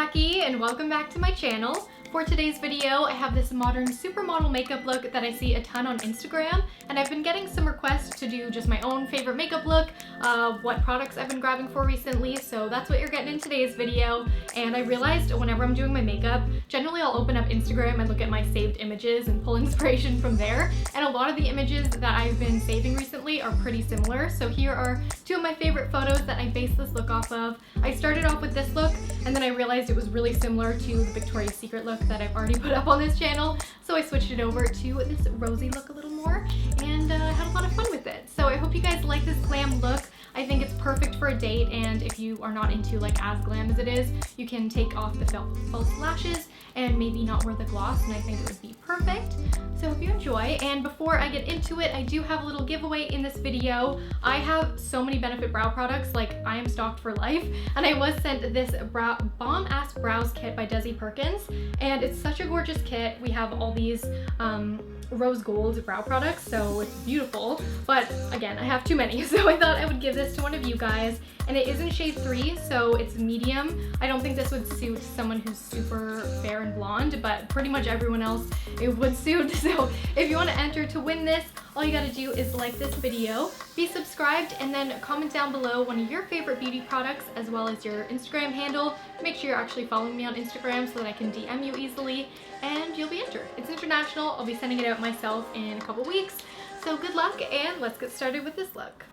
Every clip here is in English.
Jackie and welcome back to my channel. For today's video, I have this modern supermodel makeup look that I see a ton on Instagram, and I've been getting some requests to do just my own favorite makeup look, what products I've been grabbing for recently, so that's what you're getting in today's video. And I realized whenever I'm doing my makeup, generally I'll open up Instagram and look at my saved images and pull inspiration from there, and a lot of the images that I've been saving recently are pretty similar, so here are two of my favorite photos that I based this look off of. I started off with this look, and then I realized it was really similar to the Victoria's Secret look that I've already put up on this channel, so I switched it over to this rosy look a little more and had a lot of fun with it. So I hope you guys like this glam look. I think it's perfect for a date, and if you are not into like as glam as it is, you can take off the false lashes and maybe not wear the gloss, and I think it would be perfect. So I hope you enjoy, and before I get into it, I do have a little giveaway in this video. I have so many Benefit brow products, like I am stocked for life, and I was sent this Bomb Ass Brows kit by Desi Perkins, and it's such a gorgeous kit. We have all these rose gold brow products, so it's beautiful, but again, I have too many, so I thought I would give this to one of you guys. And it is in shade 3, so it's medium. I don't think this would suit someone who's super fair and blonde, but pretty much everyone else it would suit. So if you want to enter to win this, all you gotta do is like this video, be subscribed, and then comment down below one of your favorite beauty products as well as your Instagram handle. Make sure you're actually following me on Instagram so that I can DM you easily, and you'll be entered. It's international. I'll be sending it out myself in a couple weeks. So good luck, and let's get started with this look.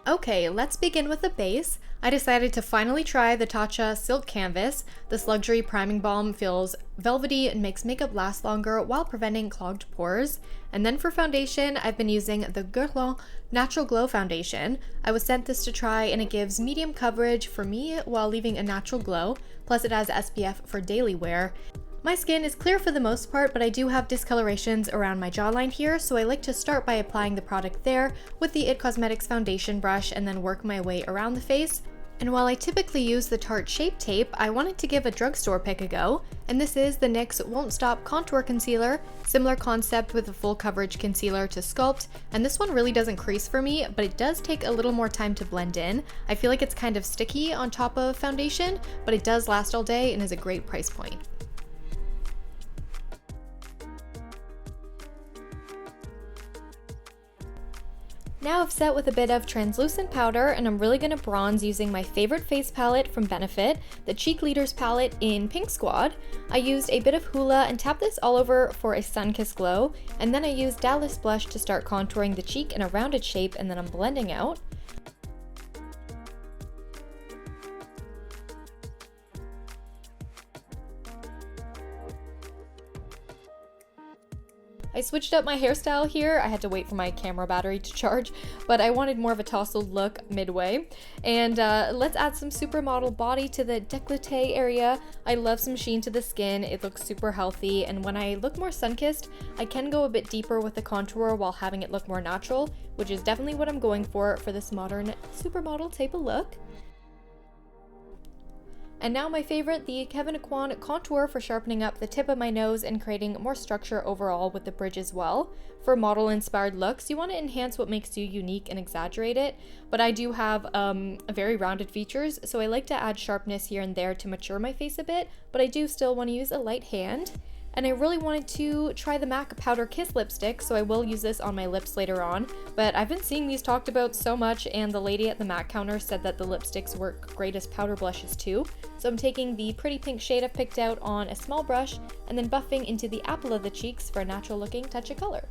Okay, let's begin with the base. I decided to finally try the Tatcha Silk Canvas. This luxury priming balm feels velvety and makes makeup last longer while preventing clogged pores. And then for foundation, I've been using the Guerlain Natural Glow Foundation. I was sent this to try, and it gives medium coverage for me while leaving a natural glow, plus it has SPF for daily wear. My skin is clear for the most part, but I do have discolorations around my jawline here, so I like to start by applying the product there with the IT Cosmetics foundation brush and then work my way around the face. And while I typically use the Tarte Shape Tape, I wanted to give a drugstore pick a go, and this is the NYX Won't Stop Contour Concealer. Similar concept with a full coverage concealer to sculpt, and this one really doesn't crease for me, but it does take a little more time to blend in. I feel like it's kind of sticky on top of foundation, but it does last all day and is a great price point. Now I've set with a bit of translucent powder, and I'm really going to bronze using my favorite face palette from Benefit, the Cheekleaders palette in Pink Squad. I used a bit of Hoola and tapped this all over for a sun-kissed glow, and then I used Dallas blush to start contouring the cheek in a rounded shape, and then I'm blending out. I switched up my hairstyle here. I had to wait for my camera battery to charge, but I wanted more of a tousled look midway. And let's add some Supermodel body to the décolleté area. I love some sheen to the skin. It looks super healthy, and when I look more sun-kissed, I can go a bit deeper with the contour while having it look more natural, which is definitely what I'm going for this modern Supermodel type of look. And now my favorite, the Kevyn Aucoin contour for sharpening up the tip of my nose and creating more structure overall with the bridge as well. For model-inspired looks, you want to enhance what makes you unique and exaggerate it, but I do have very rounded features, so I like to add sharpness here and there to mature my face a bit, but I do still want to use a light hand. And I really wanted to try the MAC Powder Kiss lipstick, so I will use this on my lips later on, but I've been seeing these talked about so much, and the lady at the MAC counter said that the lipsticks work great as powder blushes too. So I'm taking the pretty pink shade I've picked out on a small brush, and then buffing into the apple of the cheeks for a natural looking touch of color.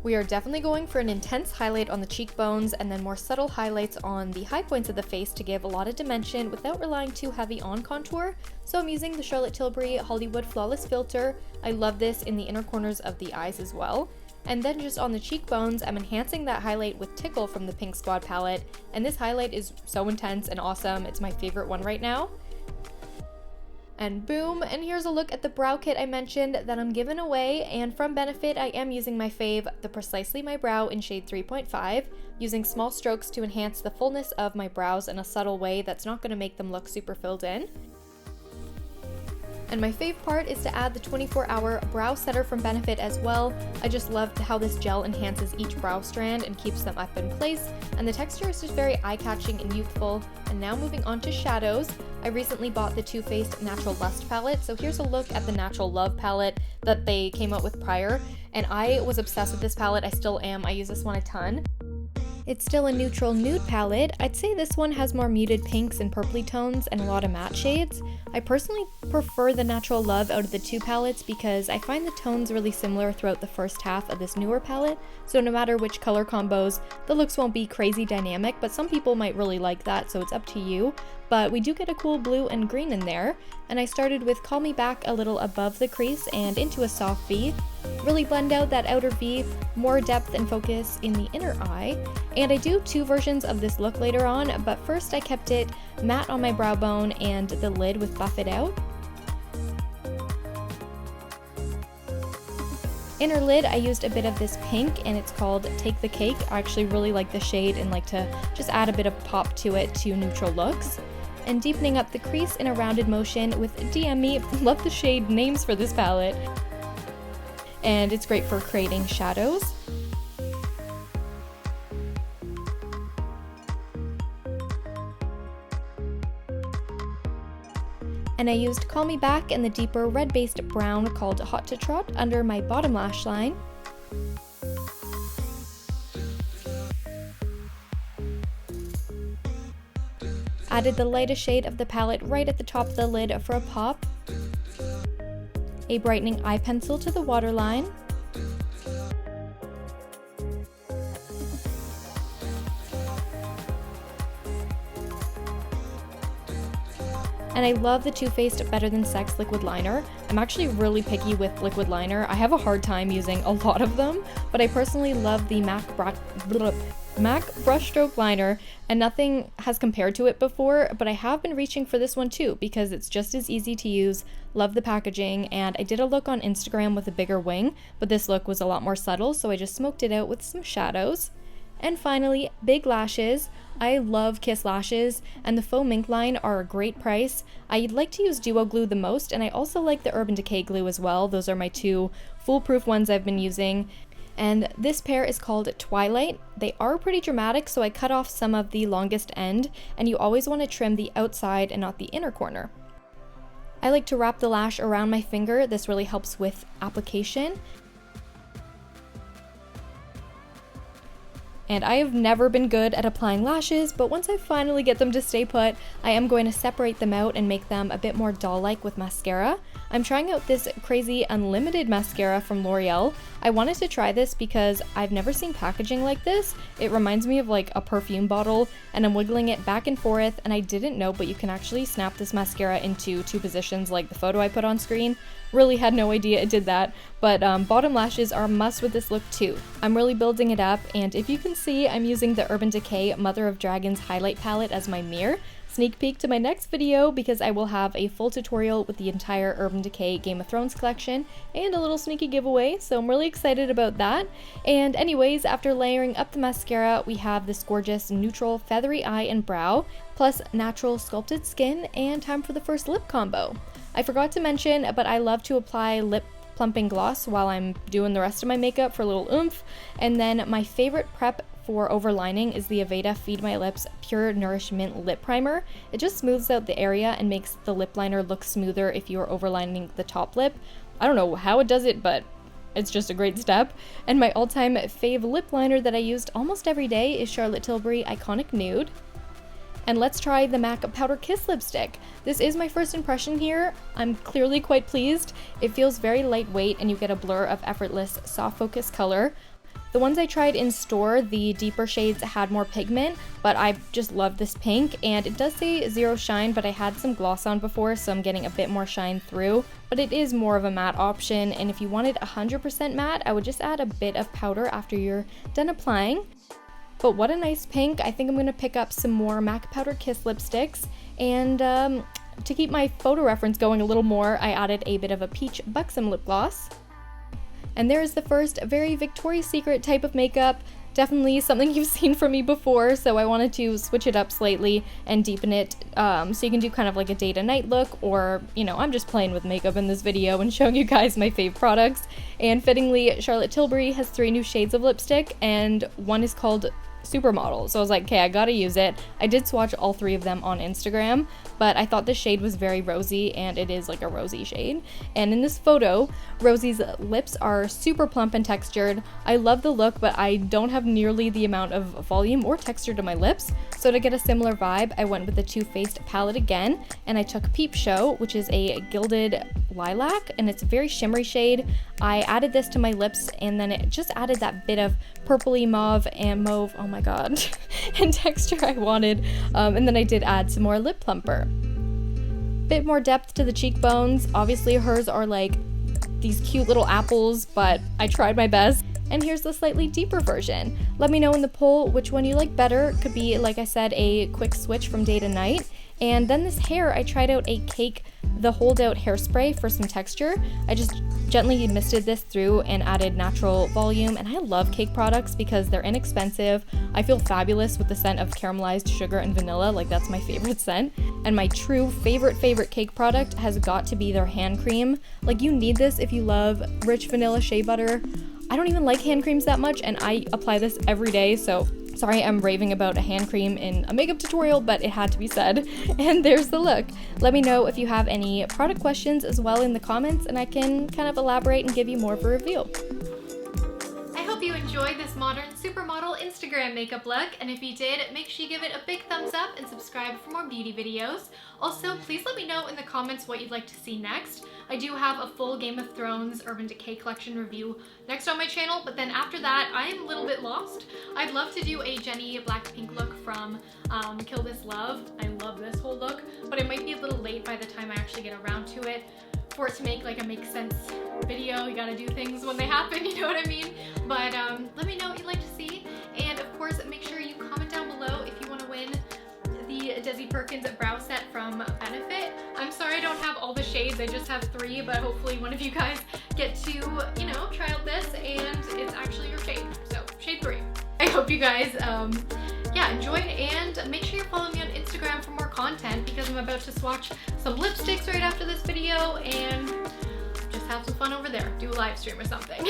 We are definitely going for an intense highlight on the cheekbones and then more subtle highlights on the high points of the face to give a lot of dimension without relying too heavy on contour. So I'm using the Charlotte Tilbury Hollywood Flawless Filter. I love this in the inner corners of the eyes as well. And then just on the cheekbones, I'm enhancing that highlight with Tickle from the Pink Squad palette. And this highlight is so intense and awesome. It's my favorite one right now. And boom, and here's a look at the brow kit I mentioned that I'm giving away, and from Benefit I am using my fave, the Precisely My Brow in shade 3.5, using small strokes to enhance the fullness of my brows in a subtle way that's not going to make them look super filled in. And my fave part is to add the 24-hour brow setter from Benefit as well. I just love how this gel enhances each brow strand and keeps them up in place, and the texture is just very eye-catching and youthful. And now moving on to shadows, I recently bought the Too Faced Natural Lust palette, so here's a look at the Natural Love palette that they came out with prior, and I was obsessed with this palette. I still am. I use this one a ton. It's still a neutral nude palette. I'd say this one has more muted pinks and purpley tones and a lot of matte shades. I personally prefer the Natural Love out of the two palettes because I find the tones really similar throughout the first half of this newer palette, so no matter which color combos, the looks won't be crazy dynamic, but some people might really like that, so it's up to you. But we do get a cool blue and green in there, and I started with Call Me Back a little above the crease and into a soft V. Really blend out that outer V, more depth and focus in the inner eye. And I do two versions of this look later on, but first I kept it matte on my brow bone and the lid with Buff It Out. Inner lid, I used a bit of this pink and it's called Take the Cake. I actually really like the shade and like to just add a bit of pop to it to neutral looks. And deepening up the crease in a rounded motion with DM Me. Love the shade names for this palette. And it's great for creating shadows. And I used Call Me Back and the deeper red-based brown called Hot to Trot under my bottom lash line. Added the lightest shade of the palette right at the top of the lid for a pop. A brightening eye pencil to the waterline. And I love the Too Faced Better Than Sex liquid liner. I'm actually really picky with liquid liner. I have a hard time using a lot of them, but I personally love the MAC brushstroke liner, and nothing has compared to it before, but I have been reaching for this one too because it's just as easy to use. Love the packaging, and I did a look on Instagram with a bigger wing, but this look was a lot more subtle, so I just smoked it out with some shadows. And finally, big lashes. I love Kiss lashes, and the Faux Mink line are a great price. I like to use Duo glue the most, and I also like the Urban Decay glue as well. Those are my two foolproof ones I've been using. And this pair is called Twilight. They are pretty dramatic, so I cut off some of the longest end, and you always want to trim the outside and not the inner corner. I like to wrap the lash around my finger. This really helps with application. And I have never been good at applying lashes, but once I finally get them to stay put, I am going to separate them out and make them a bit more doll-like with mascara. I'm trying out this crazy unlimited mascara from L'Oreal. I wanted to try this because I've never seen packaging like this. It reminds me of like a perfume bottle, and I'm wiggling it back and forth, and I didn't know, but you can actually snap this mascara into two positions like the photo I put on screen. Really had no idea it did that, but bottom lashes are a must with this look too. I'm really building it up, and if you can see, I'm using the Urban Decay Mother of Dragons highlight palette as my mirror. Sneak peek to my next video because I will have a full tutorial with the entire Urban Decay Game of Thrones collection and a little sneaky giveaway, so I'm really excited about that. And anyways, after layering up the mascara, we have this gorgeous neutral feathery eye and brow, plus natural sculpted skin, and time for the first lip combo. I forgot to mention, but I love to apply lip plumping gloss while I'm doing the rest of my makeup for a little oomph, and then my favorite prep for overlining is the Aveda Feed My Lips Pure Nourish-Mint Lip Primer. It just smooths out the area and makes the lip liner look smoother if you are overlining the top lip. I don't know how it does it, but it's just a great step. And my all-time fave lip liner that I used almost every day is Charlotte Tilbury Iconic Nude. And let's try the MAC Powder Kiss lipstick. This is my first impression here. I'm clearly quite pleased. It feels very lightweight and you get a blur of effortless soft focus color. The ones I tried in store, the deeper shades had more pigment, but I just love this pink, and it does say zero shine, but I had some gloss on before, so I'm getting a bit more shine through, but it is more of a matte option, and if you wanted 100% matte, I would just add a bit of powder after you're done applying. But what a nice pink. I think I'm going to pick up some more MAC Powder Kiss lipsticks, and to keep my photo reference going a little more, I added a bit of a peach BUXOM lip gloss. And there is the first very Victoria's Secret type of makeup. Definitely something you've seen from me before, so I wanted to switch it up slightly and deepen it so you can do kind of like a day to night look, or, you know, I'm just playing with makeup in this video and showing you guys my fave products. And fittingly, Charlotte Tilbury has 3 new shades of lipstick, and one is called Supermodel. So I was like, okay, I gotta use it. I did swatch all 3 of them on Instagram, but I thought the shade was very rosy, and it is like a rosy shade. And in this photo, Rosie's lips are super plump and textured. I love the look, but I don't have nearly the amount of volume or texture to my lips. So to get a similar vibe, I went with the Too Faced palette again, and I took Peep Show, which is a gilded lilac, and it's a very shimmery shade. I added this to my lips, and then it just added that bit of purpley mauve and mauve, oh my god, and texture I wanted. And then I did add some more lip plumper. Bit more depth to the cheekbones. Obviously hers are like these cute little apples, but I tried my best. And here's the slightly deeper version. Let me know in the poll which one you like better. Could be, like I said, a quick switch from day to night. And then this hair, I tried out a Cake the Hold Out hairspray for some texture. I just gently misted this through and added natural volume, and I love Cake products because they're inexpensive. I feel fabulous with the scent of caramelized sugar and vanilla, like that's my favorite scent. And my true favorite Cake product has got to be their hand cream. Like, you need this if you love rich vanilla shea butter. I don't even like hand creams that much, and I apply this every day, so sorry I'm raving about a hand cream in a makeup tutorial, but it had to be said. And there's the look. Let me know if you have any product questions as well in the comments, and I can kind of elaborate and give you more of a review. I hope you enjoyed this modern supermodel Instagram makeup look, and if you did, make sure you give it a big thumbs up and subscribe for more beauty videos. Also, please let me know in the comments what you'd like to see next. I do have a full Game of Thrones Urban Decay collection review next on my channel, but then after that, I am a little bit lost. I'd love to do a Jenny Blackpink look from Kill This Love. I love this whole look, but it might be a little late by the time I actually get around to it. For it to make like a make sense video, you gotta do things when they happen, you know what I mean? But let me know what you'd like to see, and of course make sure you comment down below if you want to win the Desi Perkins brow set from Benefit. I'm sorry I don't have all the shades, I just have 3, but hopefully one of you guys get to, you know, try out this and it's actually your shade. So shade 3. I hope you guys yeah, enjoyed, and make sure you follow me on Instagram for more content because I'm about to swatch some lipsticks right after this video and just have some fun over there. Do a live stream or something.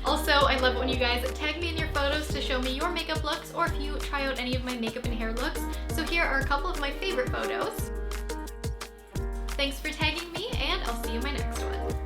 Also, I love it when you guys tag me in your photos to show me your makeup looks, or if you try out any of my makeup and hair looks. So here are a couple of my favorite photos. Thanks for tagging me, and I'll see you in my next one.